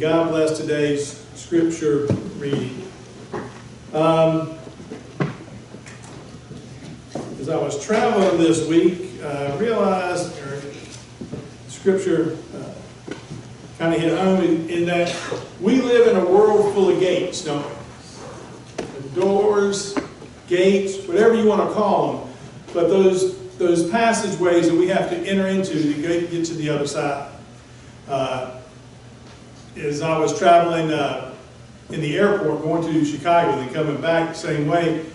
God bless today's scripture reading. As I was traveling this week, I realized scripture kind of hit home in that we live in a world full of gates, don't we? Doors, gates, whatever you want to call them. But those passageways that we have to enter into to get to the other side. As I was traveling in the airport going to Chicago and coming back the same way,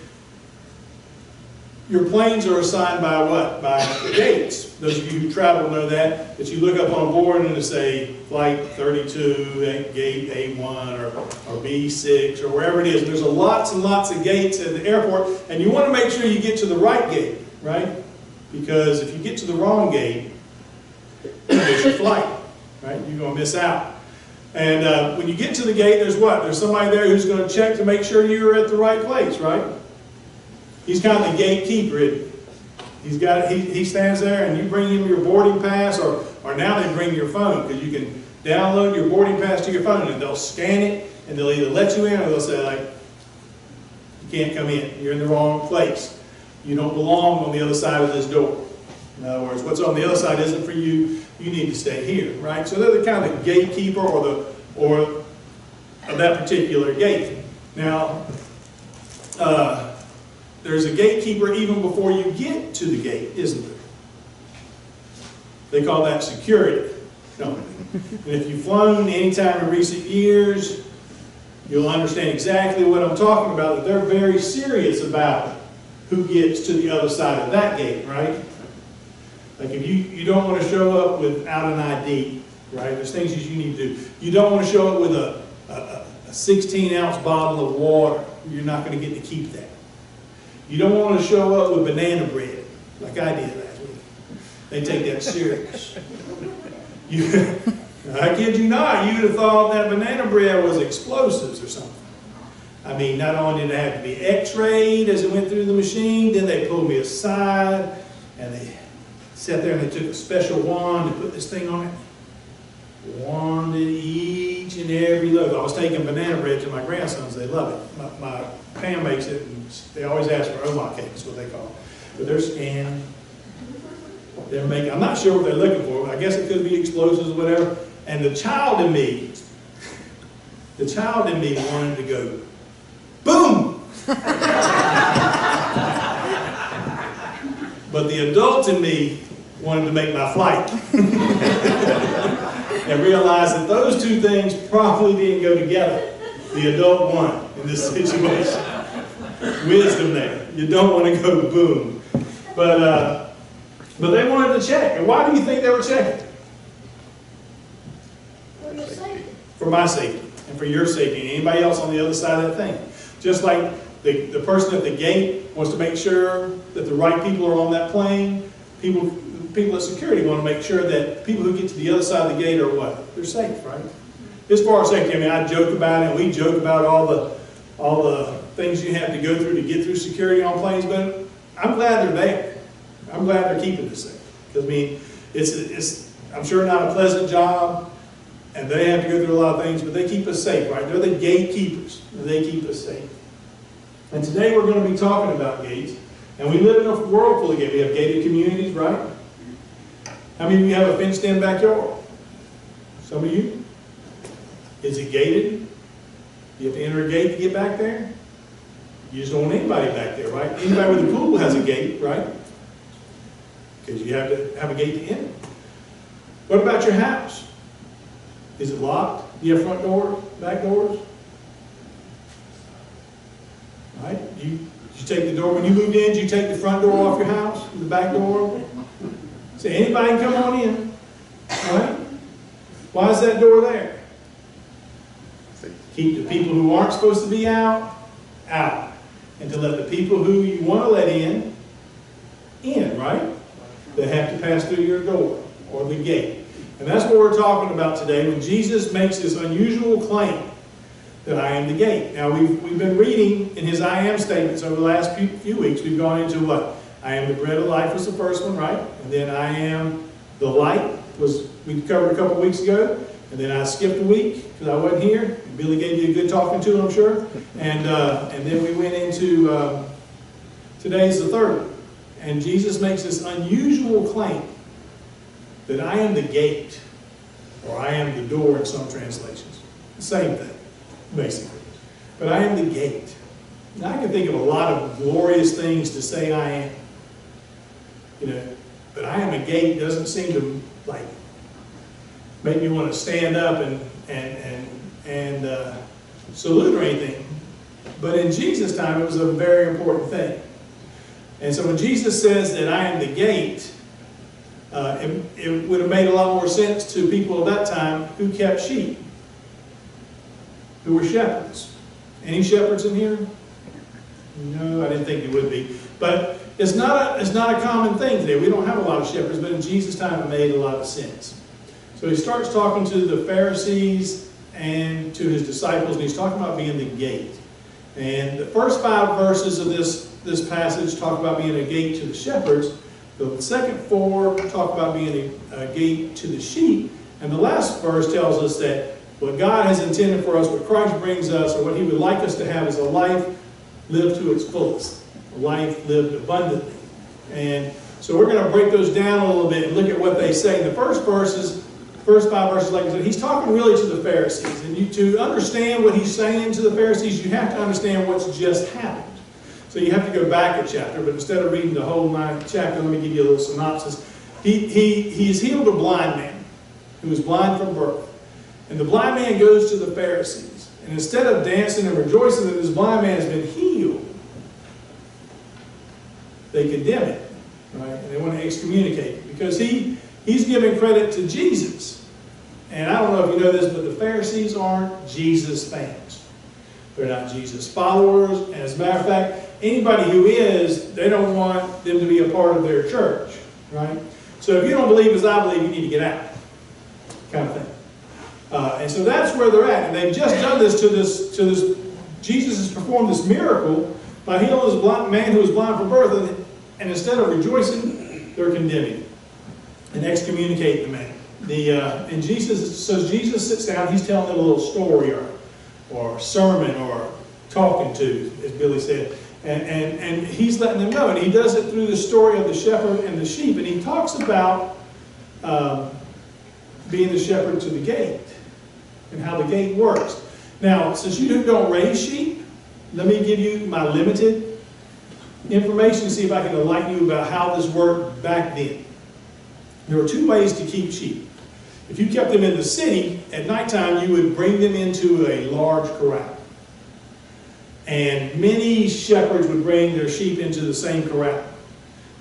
your planes are assigned by what? By the gates. Those of you who travel know that you look up on a board and it'll say flight 32, gate A1 or B6 or wherever it is. There's lots and lots of gates at the airport, and you want to make sure you get to the right gate, right? Because if you get to the wrong gate, you miss your flight, right? You're going to miss out. And when you get to the gate, there's what? There's somebody there who's going to check to make sure you're at the right place, right? He's kind of the gatekeeper, isn't he? He stands there and you bring him your boarding pass, or now they bring your phone, because you can download your boarding pass to your phone and they'll scan it and they'll either let you in or they'll say, like, you can't come in. You're in the wrong place. You don't belong on the other side of this door. In other words, what's on the other side isn't for you. You need to stay here, right? So they're the kind of gatekeeper or of that particular gate. Now, there's a gatekeeper even before you get to the gate, isn't there? They call that security. And if you've flown any time in recent years, you'll understand exactly what I'm talking about, that they're very serious about who gets to the other side of that gate, right? Like if you don't want to show up without an ID, right? There's things that you need to do. You don't want to show up with a 16-ounce bottle of water. You're not going to get to keep that. You don't want to show up with banana bread, like I did last week. They take that serious. I kid you not, you'd have thought that banana bread was explosives or something. I mean, not only did it have to be x-rayed as it went through the machine, then they pulled me aside and they sat there and they took a special wand to put this thing on it. Wanded each and every loaf. I was taking banana bread to my grandsons. They love it. My Pam makes it, and they always ask for Oma cakes, what they call it. But they're scanning. They're making. I'm not sure what they're looking for. I guess it could be explosives or whatever. And the child in me wanted to go, boom. But the adult in me wanted to make my flight. And realized that those two things probably didn't go together. The adult won in this situation. Wisdom there. You don't want to go boom. But they wanted to check. And why do you think they were checking? For your safety. For my safety and for your safety and anybody else on the other side of that thing. Just like the person at the gate wants to make sure that the right people are on that plane, people at security want to make sure that people who get to the other side of the gate are what? They're safe, right? As far as safety, I mean, I joke about it, and we joke about all the things you have to go through to get through security on planes, but I'm glad they're there. I'm glad they're keeping us safe. Because, I mean, it's I'm sure not a pleasant job, and they have to go through a lot of things, but they keep us safe, right? They're the gatekeepers, and they keep us safe. And today we're going to be talking about gates, and we live in a world full of gates. We have gated communities, right? How many of you have a fenced-in backyard? Some of you? Is it gated? You have to enter a gate to get back there? You just don't want anybody back there, right? Anybody with a pool has a gate, right? Because you have to have a gate to enter. What about your house? Is it locked? Do you have front doors, back doors? Right? You take the door, when you moved in, you take the front door off your house, the back door? So anybody can come on in, right? Why is that door there? Keep the people who aren't supposed to be out, out. And to let the people who you want to let in, right? They have to pass through your door or the gate. And that's what we're talking about today when Jesus makes this unusual claim that I am the gate. Now we've been reading in his I am statements over the last few weeks. We've gone into what? I am the bread of life was the first one, right? And then I am the light we covered a couple weeks ago. And then I skipped a week because I wasn't here. Billy gave you a good talking to, I'm sure. And then we went into, today's the third one. And Jesus makes this unusual claim that I am the gate, or I am the door in some translations. The same thing, basically. But I am the gate. Now I can think of a lot of glorious things to say I am. You know, but I am a gate doesn't seem to like make me want to stand up and salute or anything. But in Jesus' time, it was a very important thing. And so when Jesus says that I am the gate, it would have made a lot more sense to people of that time who kept sheep, who were shepherds. Any shepherds in here? No, I didn't think there would be. But it's not a common thing today. We don't have a lot of shepherds, but in Jesus' time it made a lot of sense. So he starts talking to the Pharisees and to his disciples, and he's talking about being the gate. And the first 5 verses of this passage talk about being a gate to the shepherds. The second 4 talk about being a gate to the sheep. And the last verse tells us that what God has intended for us, what Christ brings us, or what he would like us to have is a life lived to its fullest, a life lived abundantly. And so we're going to break those down a little bit and look at what they say. In the first 5 verses, like I said, he's talking really to the Pharisees. And to understand what he's saying to the Pharisees, you have to understand what's just happened. So you have to go back a chapter, but instead of reading the whole 9th chapter, let me give you a little synopsis. He's healed a blind man who was blind from birth. And the blind man goes to the Pharisees. And instead of dancing and rejoicing that this blind man has been healed, they condemn it, right? And they want to excommunicate him because he's giving credit to Jesus. And I don't know if you know this, but the Pharisees aren't Jesus fans. They're not Jesus followers. And as a matter of fact, anybody who is, they don't want them to be a part of their church, right? So if you don't believe as I believe, you need to get out, kind of thing. And so that's where they're at. And they've just done this to this. Jesus has performed this miracle by healing this blind man who was blind from birth. And instead of rejoicing, they're condemning and excommunicating the man. And Jesus sits down. He's telling them a little story or sermon or talking to, as Billy said. And he's letting them know. And he does it through the story of the shepherd and the sheep. And he talks about being the shepherd to the gate and how the gate works. Now, since you don't raise sheep, let me give you my limited information to see if I can enlighten you about how this worked back then. There were 2 ways to keep sheep. If you kept them in the city, at nighttime you would bring them into a large corral. And many shepherds would bring their sheep into the same corral.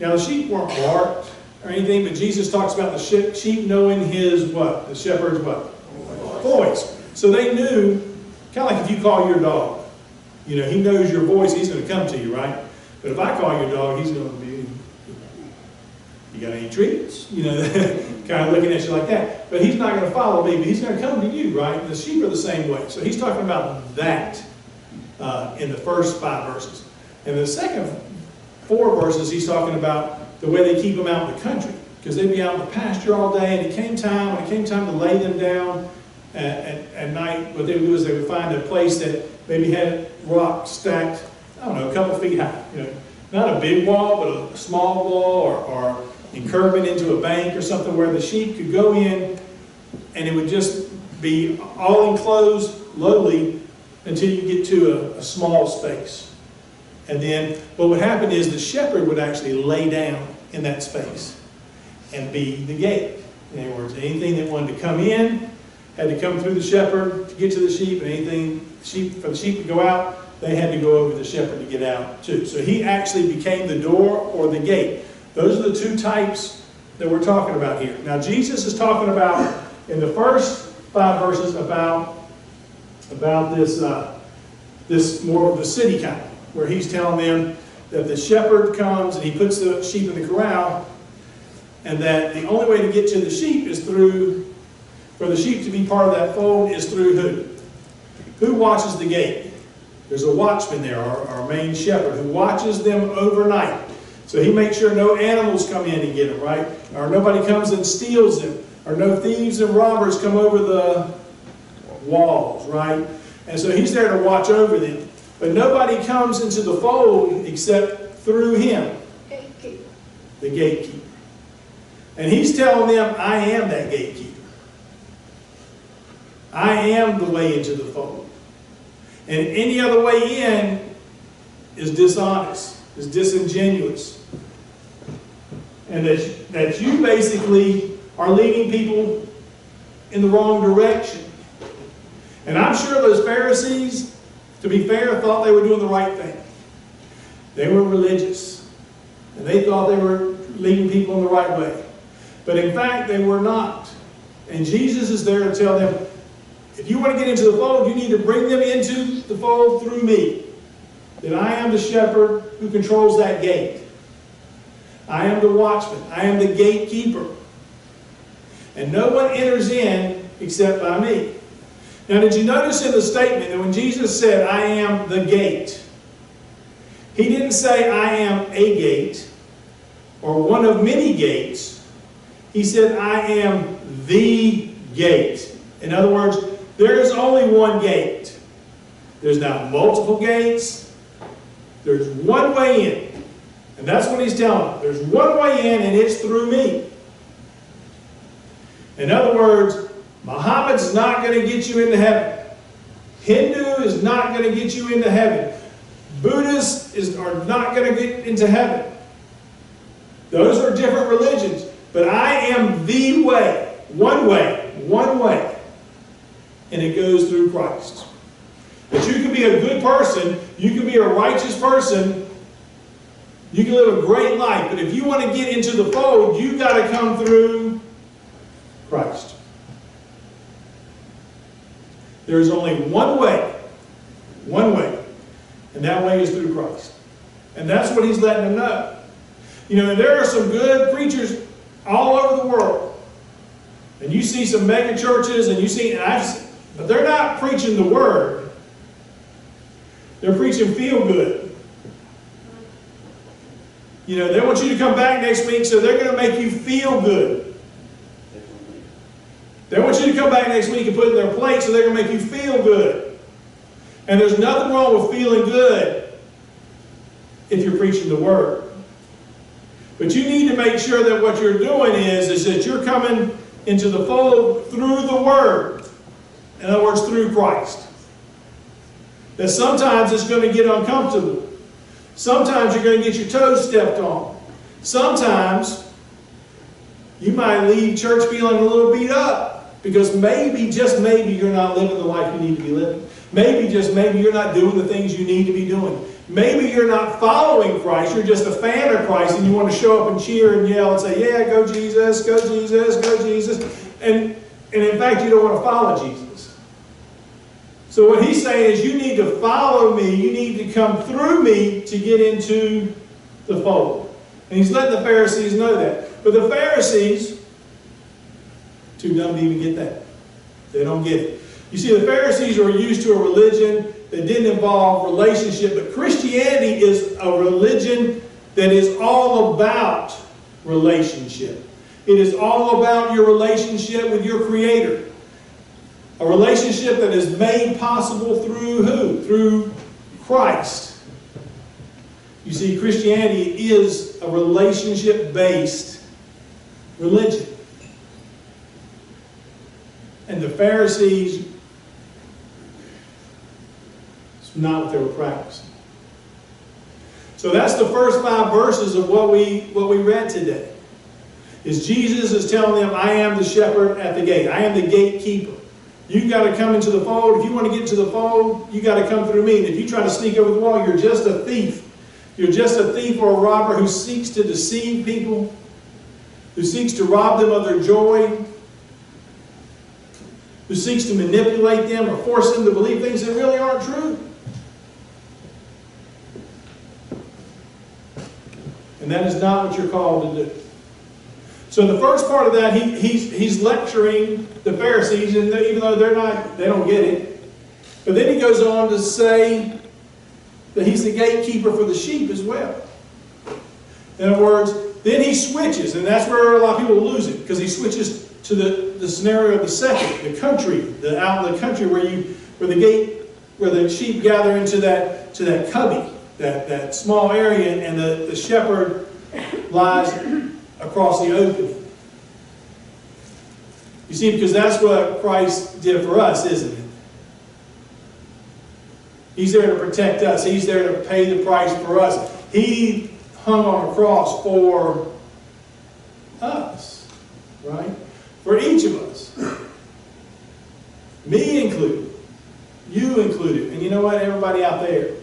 Now the sheep weren't marked or anything, but Jesus talks about the sheep knowing his what? The shepherd's what? Voice. So they knew, kind of like if you call your dog. You know, he knows your voice, he's going to come to you, right? But if I call your dog, he's going to be, you got any treats? You know, kind of looking at you like that. But he's not going to follow me, but he's going to come to you, right? The sheep are the same way. So he's talking about that in the first 5 verses. And the second 4 verses, he's talking about the way they keep them out in the country. Because they'd be out in the pasture all day, and when it came time to lay them down at night, what they would do is they would find a place that maybe had rock stacked, I don't know, a couple feet high. You know, not a big wall, but a small wall or incurving into a bank or something where the sheep could go in and it would just be all enclosed, lowly, until you get to a small space. And then what would happen is the shepherd would actually lay down in that space and be the gate. In other words, anything that wanted to come in had to come through the shepherd to get to the sheep, and anything for the sheep to go out, they had to go over the shepherd to get out too. So he actually became the door or the gate. Those are the 2 types that we're talking about here. Now Jesus is talking about, in the first 5 verses, about this more of the city kind, where he's telling them that the shepherd comes and he puts the sheep in the corral, and that the only way to get to the sheep is for the sheep to be part of that fold is through who? Who watches the gate? There's a watchman there, our main shepherd, who watches them overnight. So he makes sure no animals come in and get them, right? Or nobody comes and steals them, or no thieves and robbers come over the walls, right? And so he's there to watch over them. But nobody comes into the fold except through him, the gatekeeper. And he's telling them, I am that gatekeeper. I am the way into the fold. And any other way in is dishonest, is disingenuous. And that you basically are leading people in the wrong direction. And I'm sure those Pharisees, to be fair, thought they were doing the right thing. They were religious. And they thought they were leading people in the right way. But in fact, they were not. And Jesus is there to tell them, if you want to get into the fold, you need to bring them into the fold through me. That I am the shepherd who controls that gate. I am the watchman. I am the gatekeeper. And no one enters in except by me. Now, did you notice in the statement that when Jesus said, I am the gate, he didn't say, I am a gate or one of many gates. He said, I am the gate. In other words, there is only one gate. There's not multiple gates. There's one way in. And that's what he's telling them. There's one way in, and it's through me. In other words, Muhammad's not going to get you into heaven. Hindu is not going to get you into heaven. Buddhists are not going to get into heaven. Those are different religions. But I am the way. One way. One way. And it goes through Christ. That you can be a good person, you can be a righteous person, you can live a great life, but if you want to get into the fold, you've got to come through Christ. There is only one way, and that way is through Christ. And that's what he's letting them know. You know, there are some good preachers all over the world, and you see some mega churches, and you see, but they're not preaching the word. They're preaching feel good. You know, they want you to come back next week, so they're going to make you feel good. They want you to come back next week and put it in their plate, so they're going to make you feel good. And there's nothing wrong with feeling good if you're preaching the word. But you need to make sure that what you're doing is that you're coming into the fold through the word. In other words, through Christ. That sometimes it's going to get uncomfortable. Sometimes you're going to get your toes stepped on. Sometimes you might leave church feeling a little beat up because maybe, just maybe, you're not living the life you need to be living. Maybe, just maybe, you're not doing the things you need to be doing. Maybe you're not following Christ, you're just a fan of Christ and you want to show up and cheer and yell and say, yeah, go Jesus, go Jesus, go Jesus. And in fact, you don't want to follow Jesus. So what he's saying is you need to follow me, you need to come through me to get into the fold. And he's letting the Pharisees know that. But the Pharisees, too dumb to even get that. They don't get it. You see, the Pharisees were used to a religion that didn't involve relationship, but Christianity is a religion that is all about relationship. It is all about your relationship with your Creator. A relationship that is made possible through who? Through Christ. You see, Christianity is a relationship-based religion. And the Pharisees, it's not what they were practicing. So that's the first 5 verses of what we read today. Is Jesus is telling them, I am the shepherd at the gate. I am the gatekeeper. You've got to come into the fold. If you want to get into the fold, you've got to come through me. And if you try to sneak over the wall, you're just a thief. You're just a thief or a robber who seeks to deceive people, who seeks to rob them of their joy, who seeks to manipulate them or force them to believe things that really aren't true. And that is not what you're called to do. So the first part of that, he's lecturing the Pharisees, and even though they don't get it. But then he goes on to say that he's the gatekeeper for the sheep as well. In other words, then he switches, and that's where a lot of people lose it, because he switches to the scenario of the second, the country, out in the country where the sheep gather into that cubby, that small area, and the shepherd lies across the opening. You see, because that's what Christ did for us, isn't it? He's there to protect us. He's there to pay the price for us. He hung on a cross for us, right? For each of us. Me included. You included. And you know what? Everybody out there.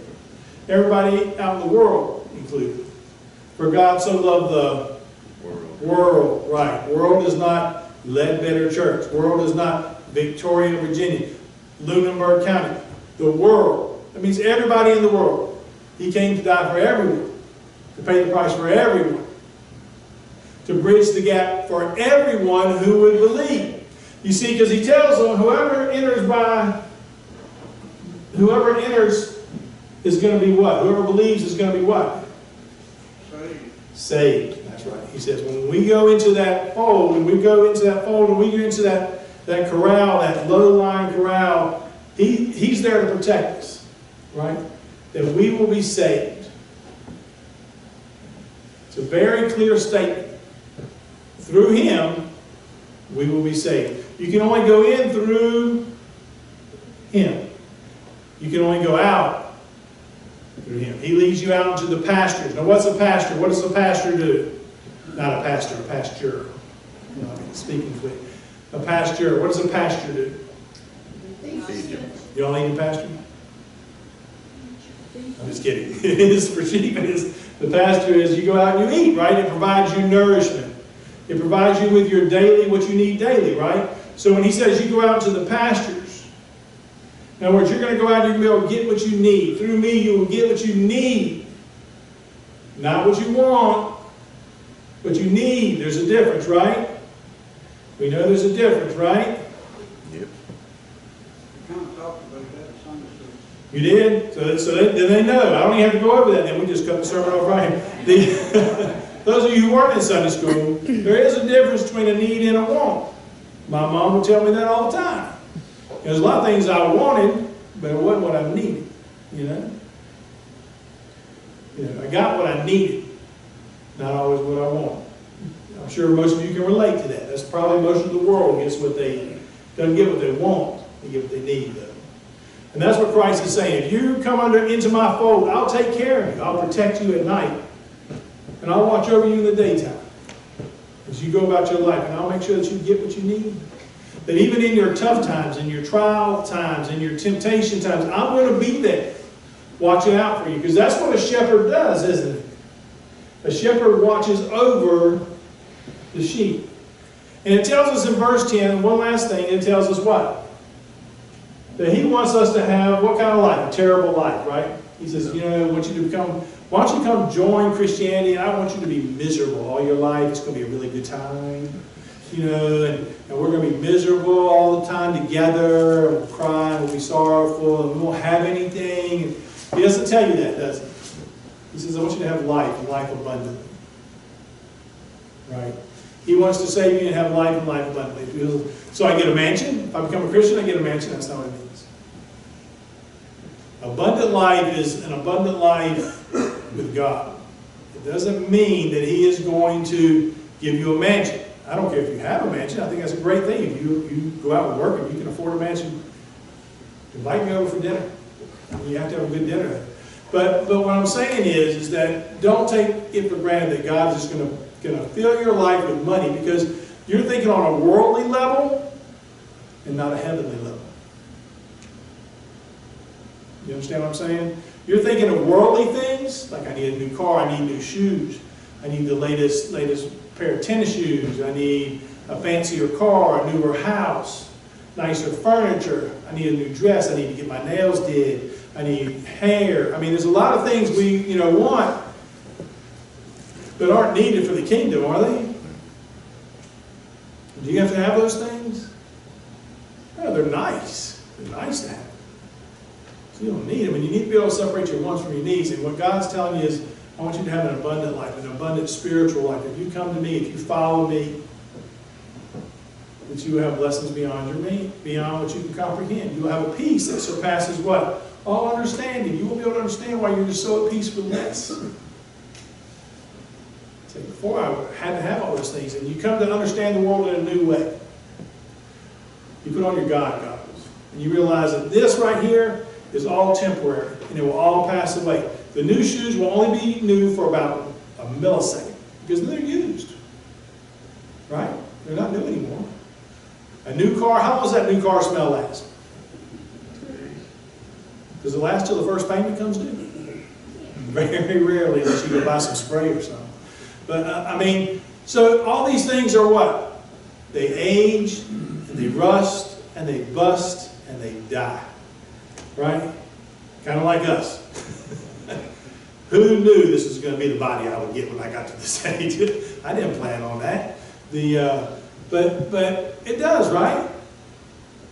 Everybody out in the world included. For God so loved the world. Right. World is not Ledbetter Church. World is not Victoria, Virginia. Lunenburg County. The world. That means everybody in the world. He came to die for everyone. To pay the price for everyone. To bridge the gap for everyone who would believe. You see, because he tells them, whoever enters is going to be what? Whoever believes is going to be what? Saved. That's right. He says, when we go into that fold, and we go into that corral, that low-lying corral, he's there to protect us. Right? That we will be saved. It's a very clear statement. Through him, we will be saved. You can only go in through him. You can only go out through him. He leads you out into the pastures. Now, what's a pasture? What does a pasture do? Not a pastor, a pasture. No, I mean, speaking quick. A pasture. What does a pasture do? You don't eat a pasture? I'm just kidding. It is for sheep. The pasture is you go out and you eat, right? It provides you nourishment. It provides you with your daily, what you need daily, right? So when he says you go out into the pastures, in other words, you're going to go out and you're going to be able to get what you need. Through me, you will get what you need. Not what you want, but you need. There's a difference, right? We know there's a difference, right? Yep. We kind of talked about that in Sunday school. You did? So then they know. I don't even have to go over that. Then we just cut the sermon off right here. Those of you who weren't in Sunday school, there is a difference between a need and a want. My mom would tell me that all the time. There's a lot of things I wanted, but it wasn't what I needed. You know, I got what I needed, not always what I wanted. I'm sure most of you can relate to that. That's probably most of the world doesn't get what they want. They get what they need, though. And that's what Christ is saying. If you come into my fold, I'll take care of you. I'll protect you at night. And I'll watch over you in the daytime as you go about your life. And I'll make sure that you get what you need. That even in your tough times, in your trial times, in your temptation times, I'm going to be there watching out for you. Because that's what a shepherd does, isn't it? A shepherd watches over the sheep. And it tells us in verse 10, one last thing, it tells us what? That he wants us to have what kind of life? A terrible life, right? He says, I want you to become... Why don't you come join Christianity, and I want you to be miserable all your life. It's going to be a really good time. And we're going to be miserable all the time together. We'll cry, and we'll be sorrowful, and we won't have anything. And he doesn't tell you that, does he? He says, I want you to have life, and life abundantly. Right? He wants to save you and have life and life abundantly. So I get a mansion. If I become a Christian, I get a mansion. That's not what it means. Abundant life is an abundant life with God. It doesn't mean that he is going to give you a mansion. I don't care if you have a mansion. I think that's a great thing. If you go out and work and you can afford a mansion, invite me over for dinner. You have to have a good dinner. But what I'm saying is that don't take it for granted that God is just going to fill your life with money, because you're thinking on a worldly level and not a heavenly level. You understand what I'm saying? You're thinking of worldly things, like I need a new car, I need new shoes, I need the latest pair of tennis shoes, I need a fancier car, a newer house, nicer furniture, I need a new dress, I need to get my nails did, I need hair. I mean, there's a lot of things we want that aren't needed for the kingdom, are they? Do you have to have those things? No, they're nice. They're nice to have. So you don't need them, and you need to be able to separate your wants from your needs. And what God's telling you is, I want you to have an abundant life, an abundant spiritual life. If you come to me, if you follow me, that you will have blessings beyond beyond what you can comprehend. You will have a peace that surpasses what? All understanding. You will be able to understand why you're just so at peace with less. See, before I had to have all those things, and you come to understand the world in a new way. You put on your God goggles, and you realize that this right here is all temporary, and it will all pass away. The new shoes will only be new for about a millisecond, because they're used. Right? They're not new anymore. A new car, how long does that new car smell last? Does it last till the first payment comes due? Very rarely, unless you go buy some spray or something. But, I mean, so all these things are what? They age, and they rust, and they bust, and they die. Right? Kind of like us. Who knew this was going to be the body I would get when I got to this age? I didn't plan on that. But it does, right?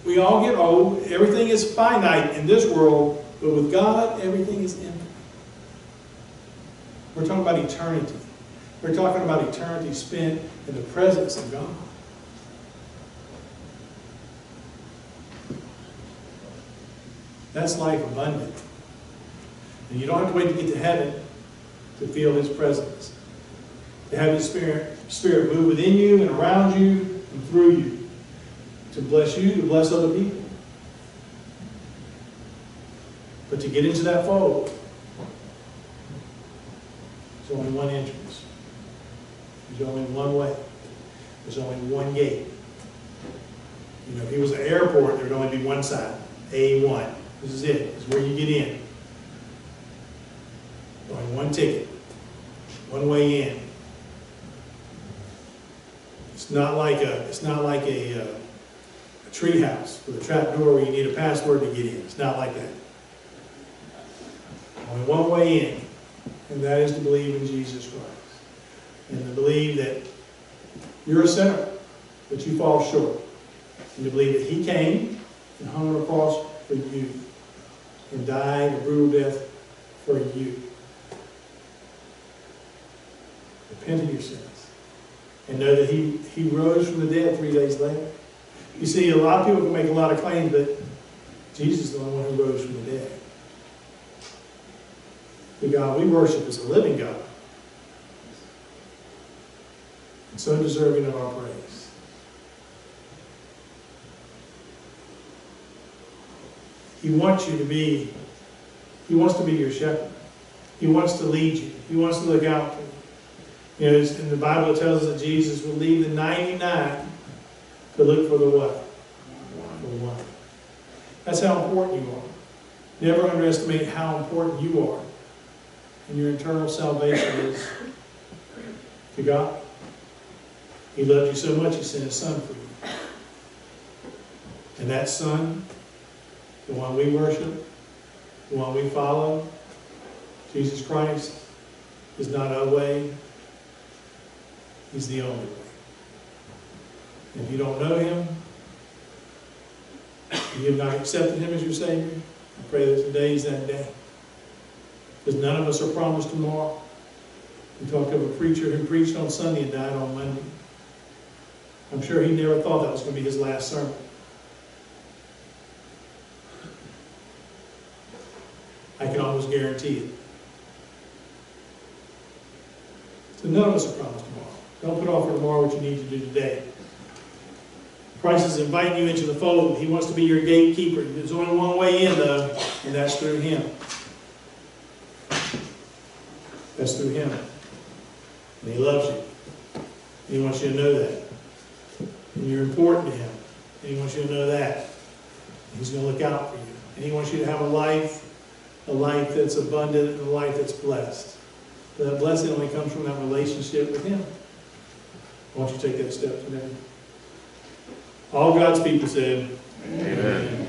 We all get old. Everything is finite in this world, but with God, everything is empty. We're talking about eternity. We're talking about eternity spent in the presence of God. That's life abundant. And you don't have to wait to get to heaven to feel His presence. To have His Spirit move within you and around you and through you. To bless you, to bless other people. But to get into that fold, there's only one entrance. There's only one way. There's only one gate. You know, if it was an airport, there would only be one side. A1. This is it. This is where you get in. Only one ticket. One way in. It's not like a tree house with a trap door where you need a password to get in. It's not like that. Only one way in, and that is to believe in Jesus Christ. And to believe that you're a sinner, that you fall short. And to believe that He came and hung on a cross for you and died a brutal death for you. Repent of your sins. And know that He rose from the dead 3 days later. You see, a lot of people can make a lot of claims, but Jesus is the only one who rose from the dead. The God we worship is a living God. And so deserving of our praise. He wants to be your shepherd. He wants to lead you. He wants to look out for you. You know, in the Bible it tells us that Jesus would leave the 99 to look for the what? For the one. That's how important you are. Never underestimate how important you are. And your eternal salvation is to God. He loved you so much, He sent His Son for you. And that Son, the one we worship, the one we follow, Jesus Christ, is not a way. He's the only way. And if you don't know Him, if you have not accepted Him as your Savior, I pray that today is that day. Because none of us are promised tomorrow. We talked of a preacher who preached on Sunday and died on Monday. I'm sure he never thought that was going to be his last sermon. I can almost guarantee it. So none of us are promised tomorrow. Don't put off for tomorrow what you need to do today. Christ is inviting you into the fold. He wants to be your gatekeeper. There's only one way in, though, and that's through Him. That's through Him. And He loves you. And He wants you to know that. And you're important to Him. And He wants you to know that. And He's going to look out for you. And He wants you to have a life that's abundant and a life that's blessed. But that blessing only comes from that relationship with Him. Why don't you take that step today? All God's people said, Amen.